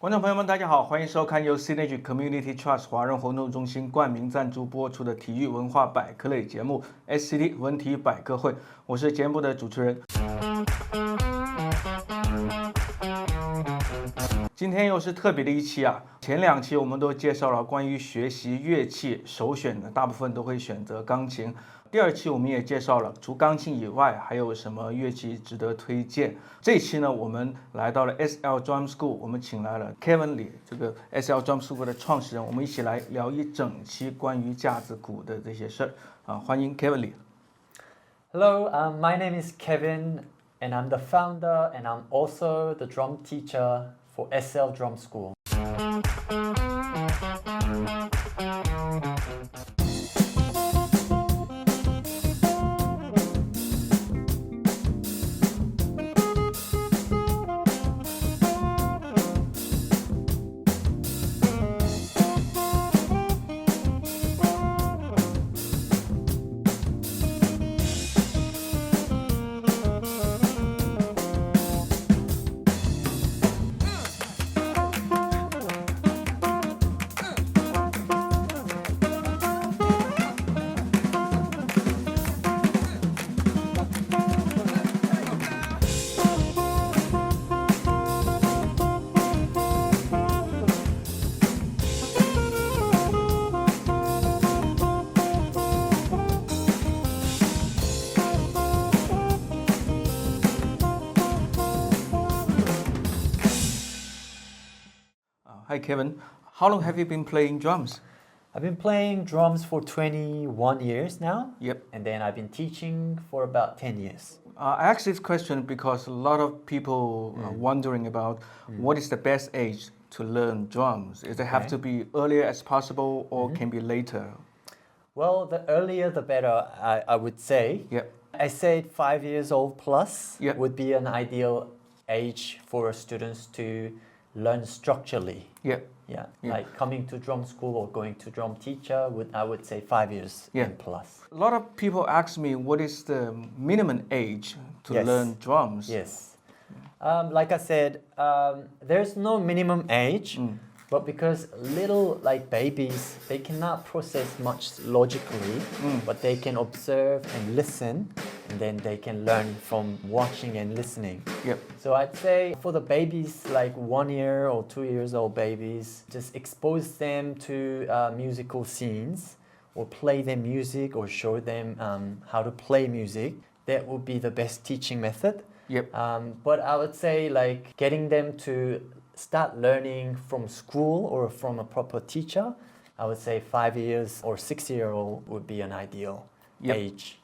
观众朋友们，大家好，欢迎收看由 Synergy Community Trust 华人活动中心冠名赞助播出的体育文化百科类节目 SCD 文体百科会，我是节目的主持人。今天又是特别的一期啊！前2期我们都介绍了关于学习乐器，首选的大部分都会选择钢琴。第2期我们也介绍了除钢琴以外还有什么乐器值得推荐。这期呢，我们来到了 SL Drum School， 我们请来了 Kevin 李这个 SL Drum School 的创始人，我们一起来聊一整期关于架子鼓的这些事儿啊！欢迎 Kevin 李。Hello, my name is Kevin, and I'm the founder, and I'm also the drum teacher for SL Drum School. Hi Kevin, how long have you been playing drums? I've been playing drums for 21 years now. Yep. And then I've been teaching for about 10 years. I asked this question because a lot of people are wondering about what is the best age to learn drums. Does it have to be earlier as possible or can be later? Well, the earlier the better, I would say. Yep. I said 5 years old plus Yep. would be an ideal age for students to learn structurally. Yep. Yeah, Yeah. like coming to drum school or going to drum teacher, I would say 5 years and plus. A lot of people ask me what is the minimum age to learn drums. Yes. Like I said, there's no minimum age, but because little like babies, they cannot process much logically, but they can observe and listen, and then they can learn from watching and listening. Yep. So I'd say for the babies, like 1 year or 2 years old babies, just expose them to musical scenes or play them music or show them how to play music. That would be the best teaching method. Yep. But I would say like getting them to start learning from school or from a proper teacher, I would say 5 years or 6-year-old would be an ideal age.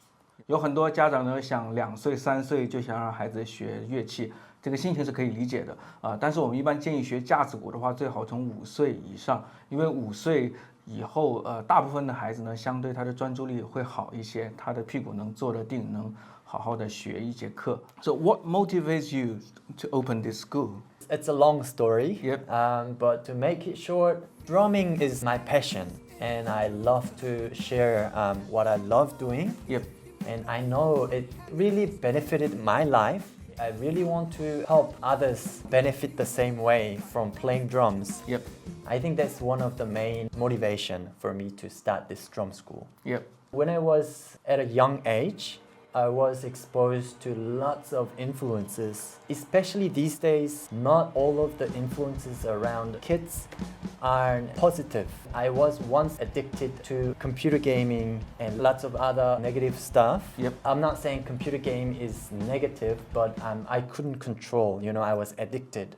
有很多家长呢想2岁3岁就想让孩子学乐器，这个心情是可以理解的啊。但是我们一般建议学架子鼓的话，最好从5岁以上，因为5岁以后，大部分的孩子呢，相对他的专注力会好一些，他的屁股能坐得定，能好好的学一节课。So what motivates you to open this school? It's a long story, Yep. But to make it short, drumming is my passion, and I love to share what I love doing. Yep. And I know it really benefited my life. I really want to help others benefit the same way from playing drums. Yep. I think that's one of the main motivation for me to start this drum school. Yep. When I was at a young age, I was exposed to lots of influences. Especially these days, not all of the influences around kids are positive. I was once addicted to computer gaming and lots of other negative stuff. Yep. I'm not saying computer game is negative, but I couldn't control, I was addicted.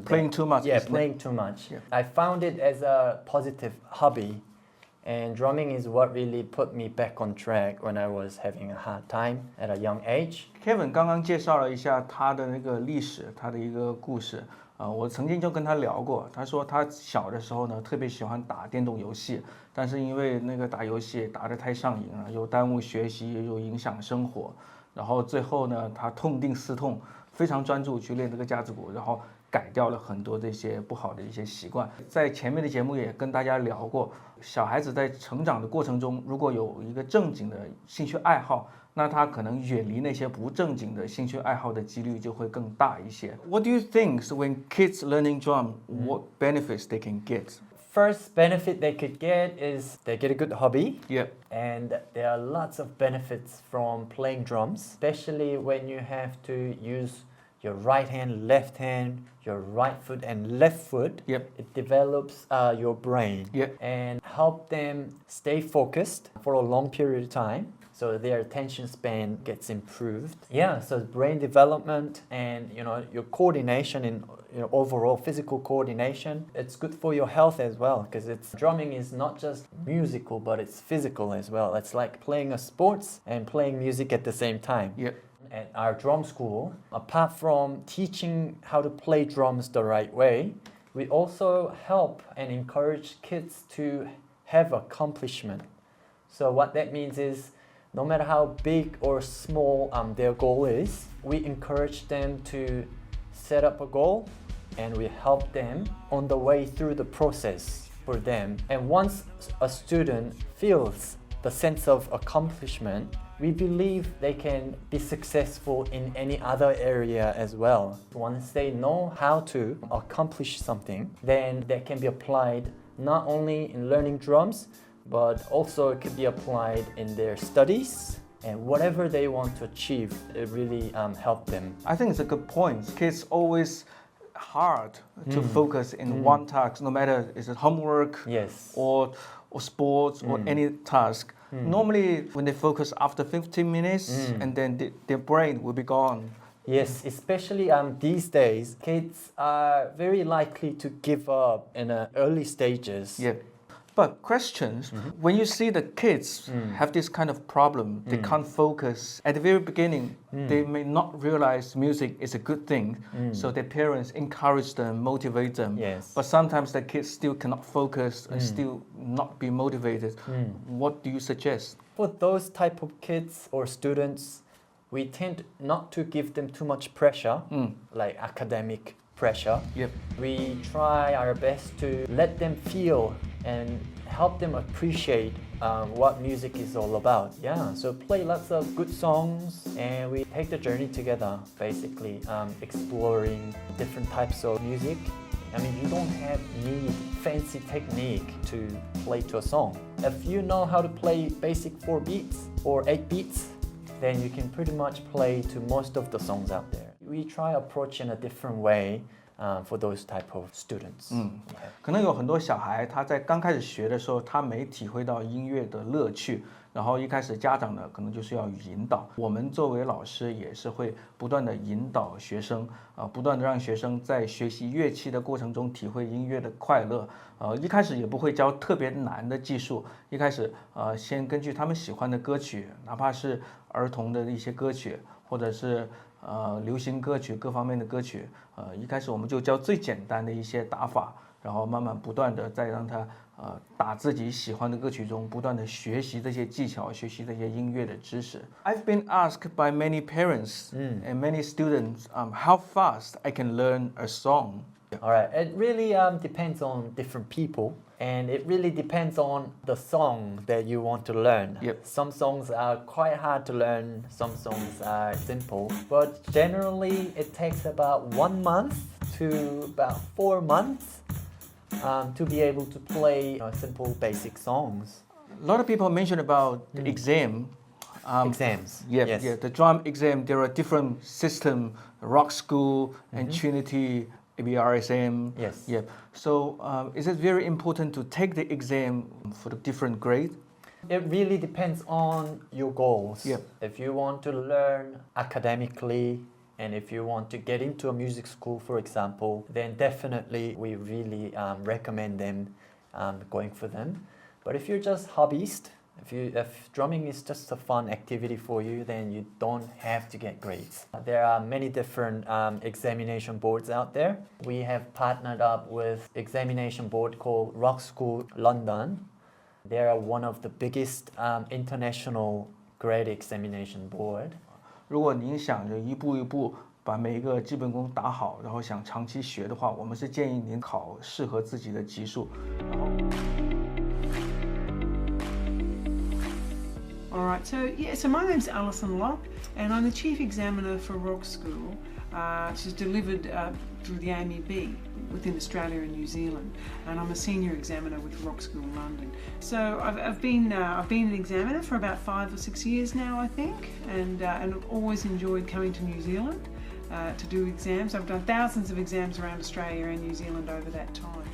Playing too much. Yeah, playing too much. Yep. I found it as a positive hobby. And drumming is what really put me back on track when I was having a hard time at a young age. Kevin 刚刚介绍了一下他的那个历史，他的一个故事。我曾经就跟他聊过，他说他小的时候呢，特别喜欢打电动游戏，但是因为那个打游戏打得太上瘾了，又耽误学习，又影响生活，然后最后呢，他痛定思痛，非常专注去练这个架子鼓，然后改掉了很多这些不好的一些习惯。在前面的节目也跟大家聊过，小孩子在成长的过程中，如果有一个正经的兴趣爱好，那他可能远离那些不正经的兴趣爱好的几率就会更大一些。What do you think when kids learning drum, what benefits they can get? First benefit they could get is they get a good hobby. Yep. And there are lots of benefits from playing drums, especially when you have to use your right hand, left hand, your right foot and left foot. Yep. It develops your brain. Yep. And help them stay focused for a long period of time. So their attention span gets improved. Yeah, so brain development and your coordination in overall physical coordination. It's good for your health as well because drumming is not just musical but it's physical as well. It's like playing a sports and playing music at the same time. Yep. At our drum school, apart from teaching how to play drums the right way, we also help and encourage kids to have accomplishment. So what that means is no matter how big or small their goal is, we encourage them to set up a goal and we help them on the way through the process for them. And once a student feels the sense of accomplishment, we believe they can be successful in any other area as well. Once they know how to accomplish something, then that can be applied not only in learning drums, but also it could be applied in their studies and whatever they want to achieve. It really help them. I think it's a good point. Kids always hard to focus in one task, no matter is it homework Yes. or sports or any task. Normally, when they focus after 15 minutes, and then their brain will be gone. Yes, especially these days, kids are very likely to give up in early stages. Yeah. But questions, when you see the kids have this kind of problem, they can't focus. At the very beginning, they may not realize music is a good thing. So their parents encourage them, motivate them. Yes. But sometimes the kids still cannot focus and still not be motivated. What do you suggest? For those type of kids or students, we tend not to give them too much pressure, like academic pressure. Yep. We try our best to let them feel and help them appreciate what music is all about. Yeah, so play lots of good songs and we take the journey together, basically exploring different types of music. I mean, you don't need fancy technique to play to a song. If you know how to play basic 4 beats or 8 beats, then you can pretty much play to most of the songs out there. We try approach in a different way for those type of students. 可能有很多小孩他在刚开始学的时候，他没体会到音乐的乐趣，然后一开始家长呢可能就是要引导。我们作为老师也是会不断的引导学生，不断的让学生在学习乐器的过程中体会音乐的快乐。一开始也不会教特别难的技术，一开始先根据他们喜欢的歌曲，哪怕是儿童的一些歌曲，或者是流行歌曲各方面的歌曲，一开始我们就教最简单的一些打法，然后慢慢不断的再让他打自己喜欢的歌曲中不断的学习这些技巧，学习这些音乐的知识。I've been asked by many parents and many students how fast I can learn a song. All right, it really depends on different people and it really depends on the song that you want to learn. Yep. Some songs are quite hard to learn, some songs are simple, but generally it takes about 1 month to about 4 months to be able to play simple basic songs. A lot of people mention about the exam. Exams. Yeah, Yes. yeah, the drum exam, there are different systems, Rock School and Trinity, maybe RSM. Yes. Yeah. So is it very important to take the exam for the different grade? It really depends on your goals. Yep. If you want to learn academically and if you want to get into a music school, for example, then definitely we really recommend them going for them. But if you're just hobbyist, if drumming is just a fun activity for you, then you don't have to get grades. There are many different examination boards out there. We have partnered up with examination board called Rock School London. They are one of the biggest international grade examination board. 如果您想着一步一步把每一个基本功打好，然后想长期学的话，我们是建议您考适合自己的级数。然后 All right, so my name's Alison Locke, and I'm the Chief Examiner for Rock School, which is delivered through the AMEB within Australia and New Zealand, and I'm a Senior Examiner with Rock School London. So I've been an examiner for about 5 or 6 years now, I think, and I've always enjoyed coming to New Zealand to do exams. I've done thousands of exams around Australia and New Zealand over that time.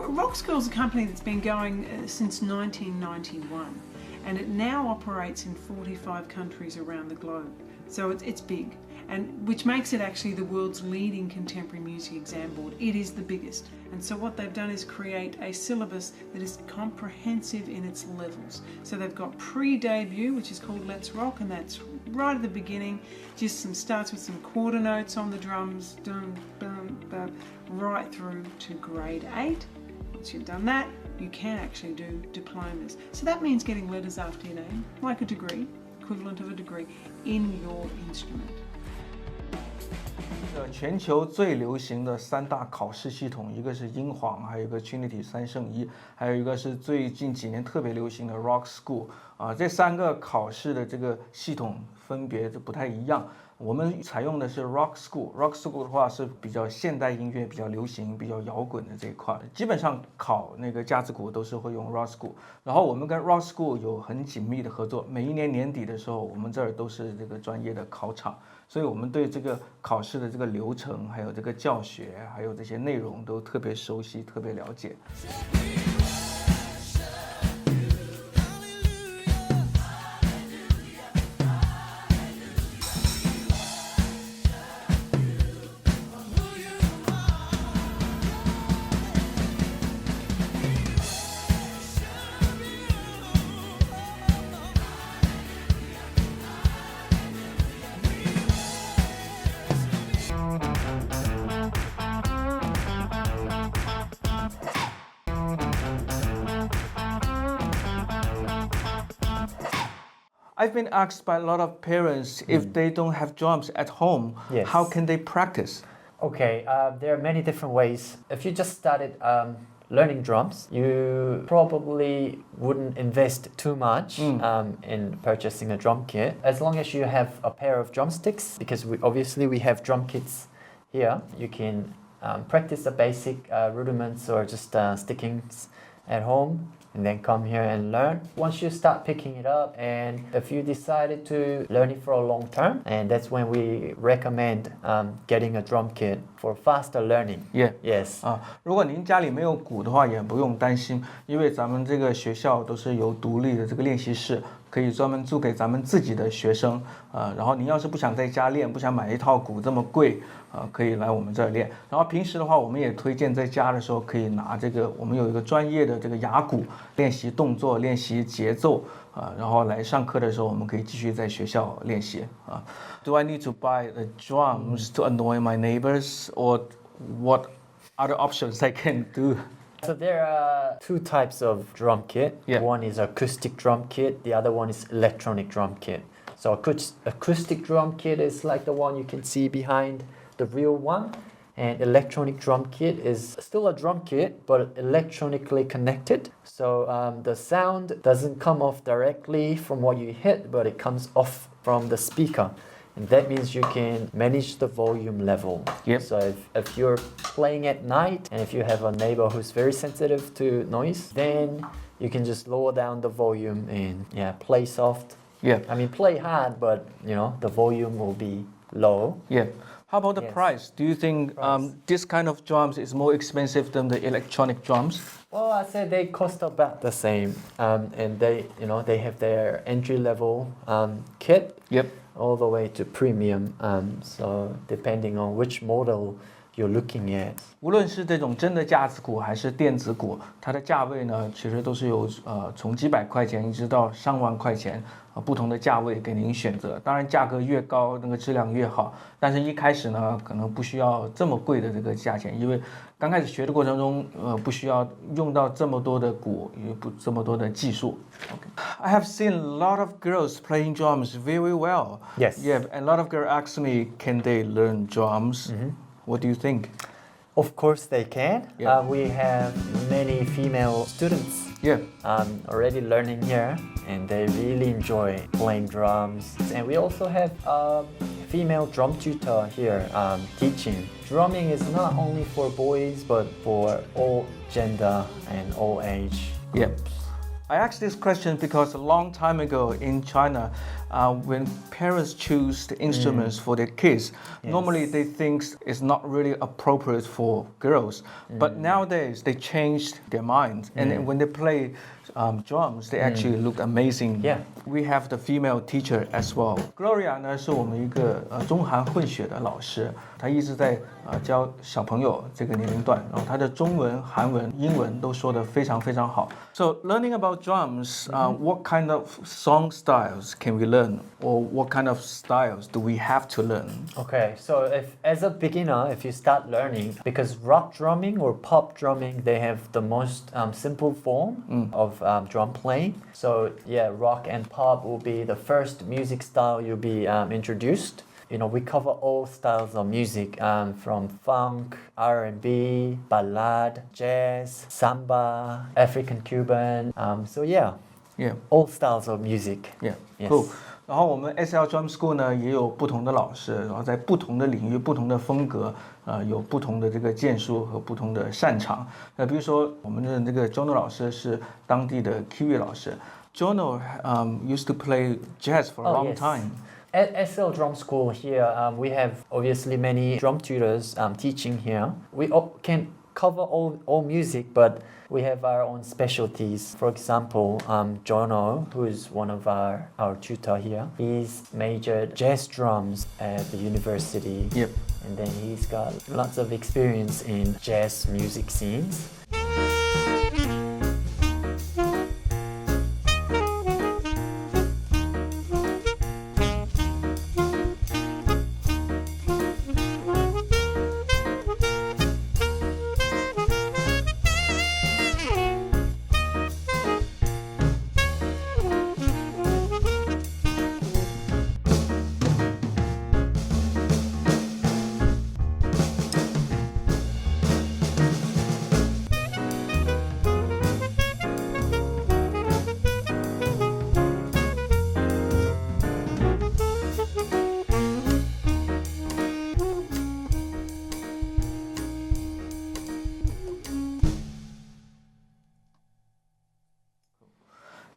Rock School is a company that's been going since 1991, and it now operates in 45 countries around the globe. So it's big, and which makes it actually the world's leading contemporary music exam board. It is the biggest. And so what they've done is create a syllabus that is comprehensive in its levels. So they've got pre-debut, which is called Let's Rock, and that's right at the beginning. Just starts with some quarter notes on the drums, dun, dun, dun, right through to grade 8. Once you've done that, you can actually do diplomas. So that means getting letters after your name, like a degree, equivalent of a degree, in your instrument. 全球最流行的3大考试系统，一个是英皇，还有一个 Trinity 3圣1，还有一个是最近几年特别流行的 Rock School。这3个考试的这个系统分别就不太一样。我们采用的是 Rock School。Rock School 的话是比较现代音乐、比较流行、比较摇滚的这一块。基本上考那个架子鼓都是会用 Rock School。然后我们跟 Rock School 有很紧密的合作，每一年年底的时候，我们这儿都是这个专业的考场。所以我们对这个考试的这个流程，还有这个教学，还有这些内容都特别熟悉，特别了解。I've been asked by a lot of parents if they don't have drums at home, Yes. how can they practice? Okay, there are many different ways. If you just started learning drums, you probably wouldn't invest too much in purchasing a drum kit. As long as you have a pair of drumsticks, because we have drum kits here, you can practice the basic rudiments or just stickings at home, and then come here and learn. Once you start picking it up, and if you decided to learn it for a long term, and that's when we recommend getting a drum kit for faster learning. Yeah. Yes. 如果您家里没有鼓的话，也不用担心，因为咱们这个学校都是有独立的这个练习室，可以专门租给咱们自己的学生。然后您要是不想在家练，不想买一套鼓这么贵，可以来我们这儿练。然后平时的话，我们也推荐在家的时候可以拿这个，我们有一个专业的这个哑鼓，练习动作，练习节奏。然后来上课的时候，我们可以继续在学校练习。Do I need to buy the drums to annoy my neighbors, or what other options I can do? So there are 2 types of drum kit. Yeah. One is acoustic drum kit. The other one is electronic drum kit. So acoustic drum kit is like the one you can see behind the real one. And electronic drum kit is still a drum kit, but electronically connected. So the sound doesn't come off directly from what you hit, but it comes off from the speaker. And that means you can manage the volume level. Yep. So if you're playing at night, and if you have a neighbor who's very sensitive to noise, then you can just lower down the volume and play soft. Yeah. I mean, play hard, but the volume will be low. Yeah. How about the Yes. price? Do you think this kind of drums is more expensive than the electronic drums? Well, I said they cost about the same, and they have their entry level kit. Yep. All the way to premium. So depending on which model you're looking at. 无论是这种真的架子鼓还是电子鼓，它的价位呢，其实都是有从几百块钱一直到上万块钱不同的价位给您选择。当然价格越高，那个质量越好。但是一开始呢，可能不需要这么贵的这个价钱，因为刚开始学的过程中，不需要用到这么多的鼓，也不这么多的技术。I have seen a lot of girls playing drums very well. Yes. Yeah, a lot of girls ask me, can they learn drums? What do you think? Of course they can. Yeah. We have many female students Yeah. already learning here, and they really enjoy playing drums. And we also have a female drum tutor here teaching. Drumming is not only for boys, but for all gender and all age Yeah. groups. I asked this question because a long time ago in China, when parents choose the instruments for their kids, normally they think it's not really appropriate for girls. But nowadays they changed their minds, and then when they play drums, they actually look amazing. Yeah. We have the female teacher as well. Gloria 呢是我们一个中韩混血的老师，她一直在教小朋友这个年龄段，然后她的中文、韩文、英文都说得非常非常好。So learning about drums, what kind of song styles can we learn, or what kind of styles do we have to learn? Okay, so if as a beginner, if you start learning, because rock drumming or pop drumming, they have the most simple form of drum playing. So yeah, rock and pop will be the first music style you'll be introduced. You know, we cover all styles of music, from funk, R&B, ballad, jazz, samba, African Cuban. So yeah, all styles of music. Yeah, Yes. cool. 然后我们 SL Drum School 呢也有不同的老师，然后在不同的领域、不同的风格，有不同的这个剑术和不同的擅长。比如说我们的这个 Jono 老师是当地的 Kiwi 老师。Jono used to play jazz for a long yes. time. At SL Drum School here, we have obviously many drum tutors teaching here. We can cover all music, but we have our own specialties. For example, Jono, who is one of our tutor here, he's majored jazz drums at the university. Yep. And then he's got lots of experience in jazz music scenes.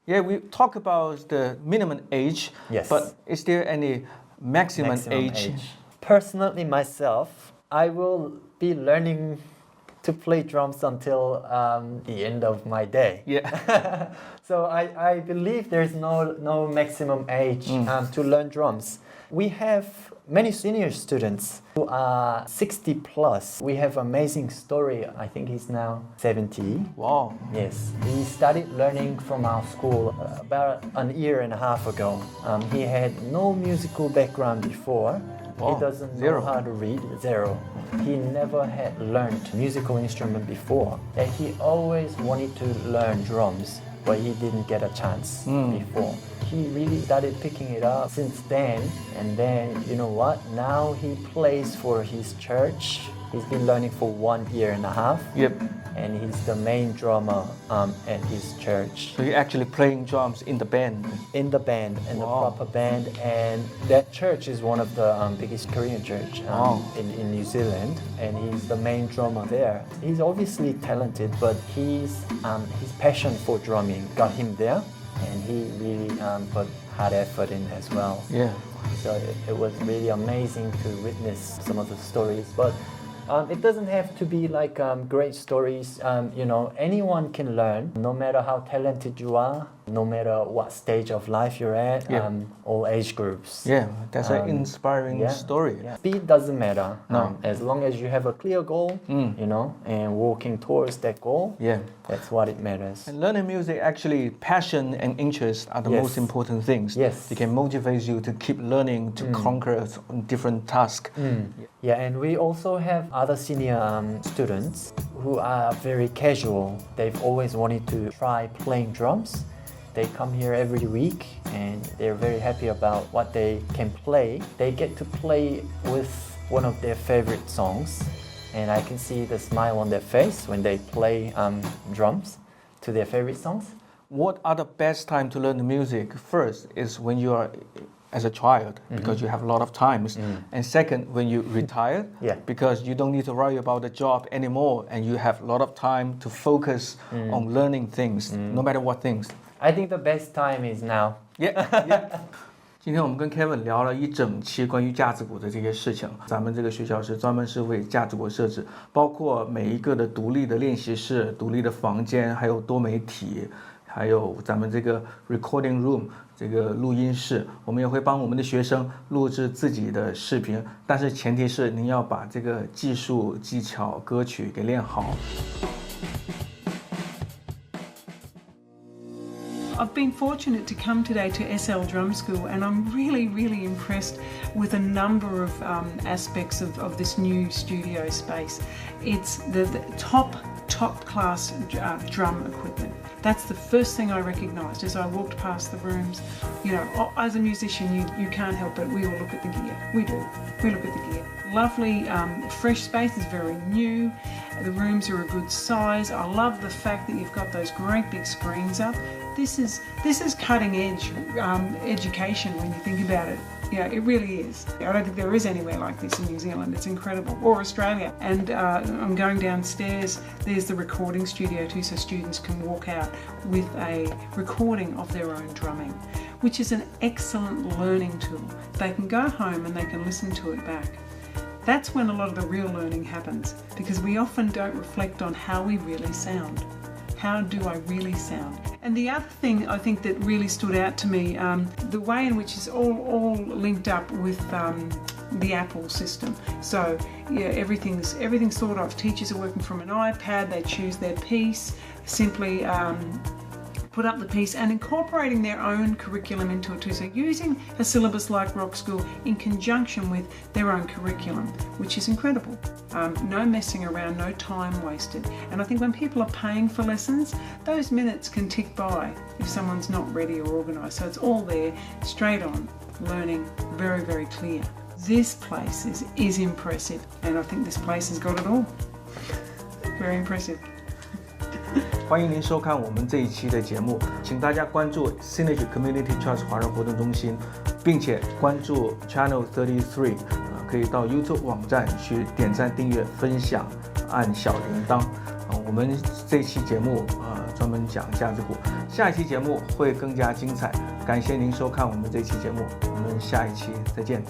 Yeah, we talk about the minimum age. Yes. But is there any maximum age? Personally, myself, I will be learning to play drums until the end of my day. Yeah. So I believe there's no maximum age to learn drums. We have many senior students who are 60 plus. We have amazing story. I think he's now 70. Wow. Yes, he started learning from our school about a year and a half ago. He had no musical background before. Wow. He doesn't Zero. know how to read, zero. He never had learned musical instrument before. And he always wanted to learn drums, but he didn't get a chance before. He really started picking it up since then, and then, you know what? Now he plays for his church. He's been learning for 1 year and a half. Yep. And he's the main drummer at his church. So you're actually playing drums in the band? In the band, in the proper band, and that church is one of the biggest Korean church in New Zealand, and he's the main drummer there. He's obviously talented, but his passion for drumming got him there, and he really put hard effort in as well. Yeah. So it was really amazing to witness some of the stories, but it doesn't have to be like great stories. You know, anyone can learn, no matter how talented you are, no matter what stage of life you're at, all age groups. Yeah, that's an inspiring story. Yeah. Speed doesn't matter. No. As long as you have a clear goal, you know, and working towards that goal, Yeah. that's what it matters. And learning music, actually, passion and interest are the most important things. Yes. It can motivate you to keep learning, to conquer different tasks. Yeah, and we also have other senior students who are very casual. They've always wanted to try playing drums. They come here every week and they're very happy about what they can play. They get to play with one of their favorite songs, and I can see the smile on their face when they play drums to their favorite songs. What are the best time to learn the music? First is when you are as a child, because you have a lot of times. And second, when you retire, because you don't need to worry about the job anymore and you have a lot of time to focus on learning things, no matter what things. I think the best time is now. Yeah. 今天我们跟 Kevin 聊了一整期关于架子鼓的这些事情。咱们这个学校是专门是为架子鼓设置，包括每一个的独立的练习室、独立的房间，还有多媒体，还有咱们这个 recording room 这个录音室，我们也会帮我们的学生录制自己的视频，但是前提是您要把这个技术、技巧、歌曲给练好。I've been fortunate to come today to SL Drum School, and I'm really impressed with a number of aspects of this new studio space. It's the top class drum equipment. That's the first thing I recognised as I walked past the rooms. You know, as a musician, you can't help it. We all look at the gear. We do. We look at the gear. Lovely, fresh space is very new. The rooms are a good size. I love the fact that you've got those great big screens up. This is cutting edge education when you think about it. Yeah, it really is. I don't think there is anywhere like this in New Zealand. It's incredible. Or Australia. And I'm going downstairs. There's the recording studio too, so students can walk out with a recording of their own drumming, which is an excellent learning tool. They can go home and they can listen to it back. That's when a lot of the real learning happens, because we often don't reflect on how we really sound. How do I really sound? And the other thing I think that really stood out to me, the way in which it's all linked up with the Apple system. So yeah, everything's thought of. Teachers are working from an iPad. They choose their piece, simply put up the piece and incorporating their own curriculum into it too. So using a syllabus like Rock School in conjunction with their own curriculum, which is incredible. No messing around, no time wasted. And I think when people are paying for lessons, those minutes can tick by if someone's not ready or organised. So it's all there, straight on, learning, very clear. This place is impressive, and I think this place has got it all. Very impressive. 欢迎您收看我们这一期的节目，请大家关注 Synergy Community Trust 华人活动中心，并且关注 Channel 33，可以到 YouTube 网站去点赞、订阅、分享、按小铃铛。我们这一期节目专门讲架子鼓，下一期节目会更加精彩。感谢您收看我们这期节目，我们下一期再见。